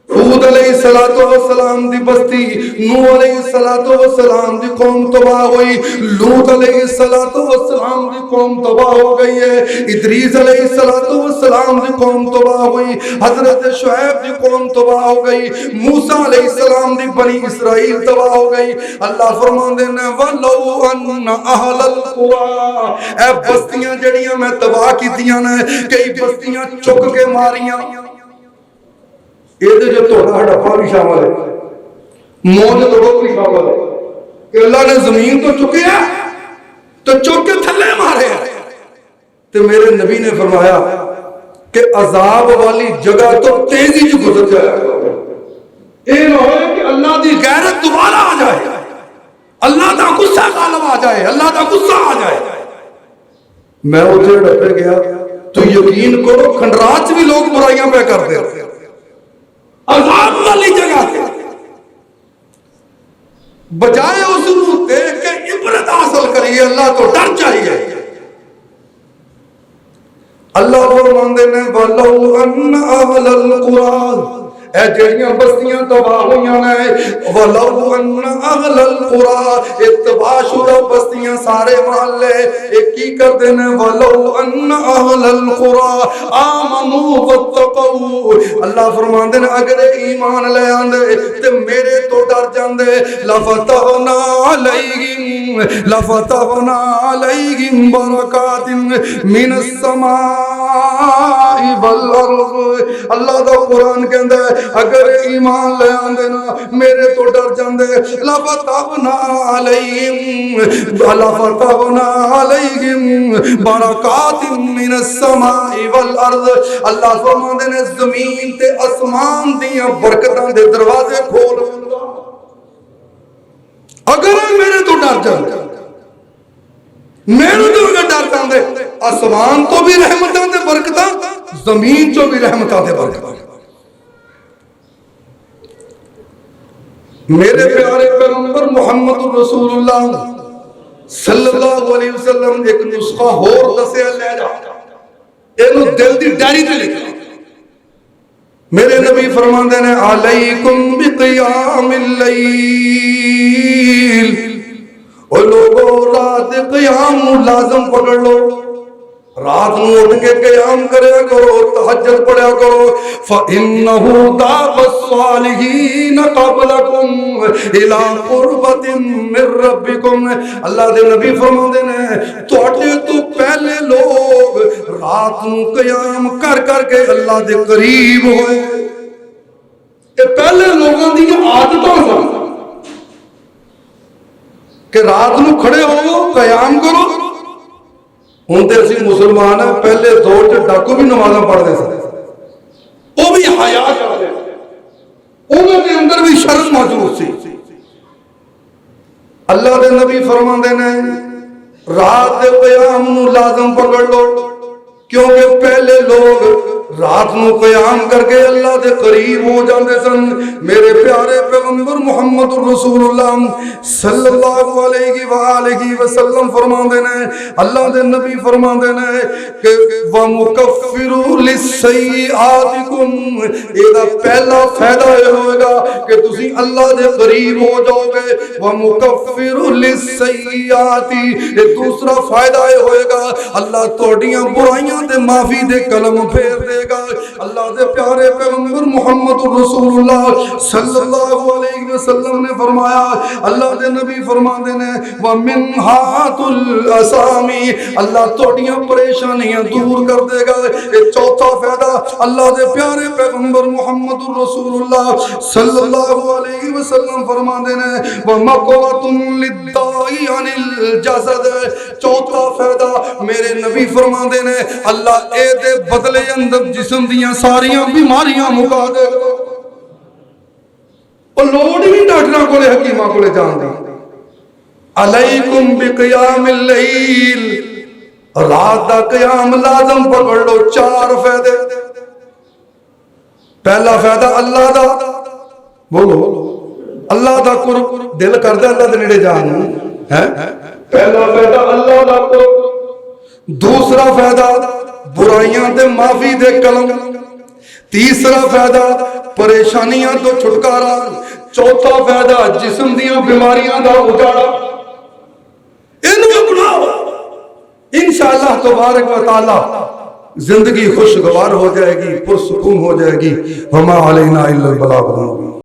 ہود علیہ السلام دی بستی, نوح علیہ السلام دی قوم تباہ ہوئی, لوط علیہ السلام دی قوم تباہ ہو گئی ہے, ادریس علیہ السلام دی قوم تباہ ہوئی, حضرت شعیب دی قوم تباہ ہو گئی, موسیٰ علیہ السلام دی بنی اسرائیل تباہ ہو گئی. اللہ فرماندے نے وَلَوْ أَنَّ أَهْلَ الْقُرَىٰ, اے بستیاں جڑیاں میں تباہ کیتیاں نے, کئی بستیاں چک کے ماریاں. یہ جو توڑا ہڑپا بھی شامل ہے, موج توڑو بھی شامل ہے کہ اللہ نے زمین تو چکے ہیں تو چک کے تھلے مارے ہیں. تو میرے نبی نے فرمایا کہ عذاب والی جگہ تو تیزی جو گزر جائے گا. یہ نہ ہوئے کہ اللہ دی غیرت دوبارہ آ جائے, اللہ دا غصہ غالب آ جائے, اللہ دا غصہ آ جائے. میں ادھر ڈپے گیا تو یقین کرو کھنڈرات بھی لوگ برائیاں پہ کرتے ہیں. عذاب والی جگہ تھے, بجائے اس کو دیکھ کے عبرت حاصل کریے, اللہ تو ڈر چاہیے. اللہ فرماندے نے وَلَوْ أَنَّ أَهْلَ الْقُرَىٰ, اے جڑیاں بستیاں تباہ ہوئیاں نے, وَلَوْ أَنَّ أَهْلَ الْقُرَىٰ, اتباہ شدہ بستیاں سارے محلے ایک کی کر دینے. وَلَوْ أَنَّ أَهْلَ الْقُرَىٰ آمَنُوا وَاتَّقَوْا, اللہ فرماندے نے اگر ایمان لے آندے تے میرے تو ڈر جاندے, لَفَتَحْنَا عَلَيْهِمْ بَرَكَاتٍ مِّنَ السَّمَاءِ وَالْأَرْضِ. اللہ دا قرآن کہندا ہے اگر ایمان لے آندے نا میرے تو ڈر جاندے. لَفَتَحْنَا عَلَيْهِمْ بَرَكَاتٍ مِّنَ السَّمَاءِ وَالْأَرْضِ. اللہ فرماندے نے زمین تے آسمان دیاں برکتاں دے دروازے کھول دونگا اگر میرے تو ڈر جاندے. میرے تو اگر ڈر جاندے آسمان تو بھی رحمتاں دے برکتاں, زمین تو بھی رحمتاں دے برکتاں. میرے پیارے پیغمبر محمد رسول اللہ صلی اللہ علیہ وسلم ایک نسخہ ہور دسے لے جا, اینو دل دی ڈائری تے لکھا. میرے نبی فرماندے نے علیکم بقیام اللیل, اور لوگوں رات قیام لازم پکڑ لو, رات نو اٹھ کے قیام کریا کرو, تہجد پڑھیا کرو. فَإِنَّهُ دَعَبَ الصَّالِحِينَ قَبْلَكُمْ إِلَىٰ قُرْبَةٍ مِّن رَبِّكُمْ. اللہ دے نبی فرماندے نے تواڈے تو پہلے لوگ رات نو قیام کر کر کے اللہ دے قریب ہوئے. یہ پہلے لوگاں دی عادتاں سن کہ رات نو کھڑے ہو قیام کرو. ہوں تو اسی مسلمان ہیں, پہلے دور چ ڈاکو بھی نمازاں پڑھتے سن, وہ بھی حیا کرتے, انہوں کے اندر بھی شرم موجود سی. اللہ دے نبی فرماندے نے رات دے قیام نو لازم پکڑ لو, کیونکہ پہلے لوگ رات نو قیام کر کے اللہ دے قریب ہو جاندے سن. میرے پیارے پیغمبر محمد رسول اللہ صلی اللہ علیہ وآلہ وسلم فرماندے نے, اللہ دے نبی فرماندے نے کہ وَمُكَفِّرُ لِلسَّيِّئَاتِكُمْ, ایدہ پہلا فائدہ یہ ہوئے گا کہ تسی اللہ دے قریب ہو جاؤ گے. وَمُكَفِّرُ لِلسَّيِّئَاتِ, یہ دوسرا فائدہ یہ ہوئے گا اللہ توڑیاں برائیاں دے معافی دے کلم پھیر دے گا. اللہ دے پیارے پیغمبر محمد رسول اللہ صلی اللہ علیہ وسلم نے فرمایا, اللہ دے نبی فرماندے نے وَمِنْهَاتُ الْأَسَامِ, اللہ توڑیاں پریشانیاں دور کر دے گا. یہ چوتھا فائدہ اللہ دے پیارے پیغمبر محمد رسول اللہ صلی اللہ علیہ وسلم فرماندے نے وَمَقْوَةٌ لِلدَّاءِ عَنِ الْجَسَدِ, چوتھا فائدہ میرے نبی فرماندے نے اللہ اے دے بدلے اندر جسم دیاں ساریاں بیماریاں مکا دے گا. اور لوڑ ہی ڈاکٹراں کولے حکیماں کولے جان دی. علیکم بقیام اللیل, رات دا قیام لازم پکڑ لو. چار فائدے. پہلا فائدہ اللہ دا, بولو اللہ دا قرب, دل کر دے اللہ دے نیڑے جان ہے. پہلا فائدہ اللہ دا قرب. دوسرا فائدہ برائیاں دے معافی دے کلم. تیسرا فائدہ پریشانیاں تو چھٹکارا. چوتھا فائدہ جسم دیاں بیماریاں دا اجاڑا. انہوں اپناؤ, انشاءاللہ تبارک و تعالی زندگی خوشگوار ہو جائے گی, پرسکون ہو جائے گی. وما علینا الا البلاغ المبین.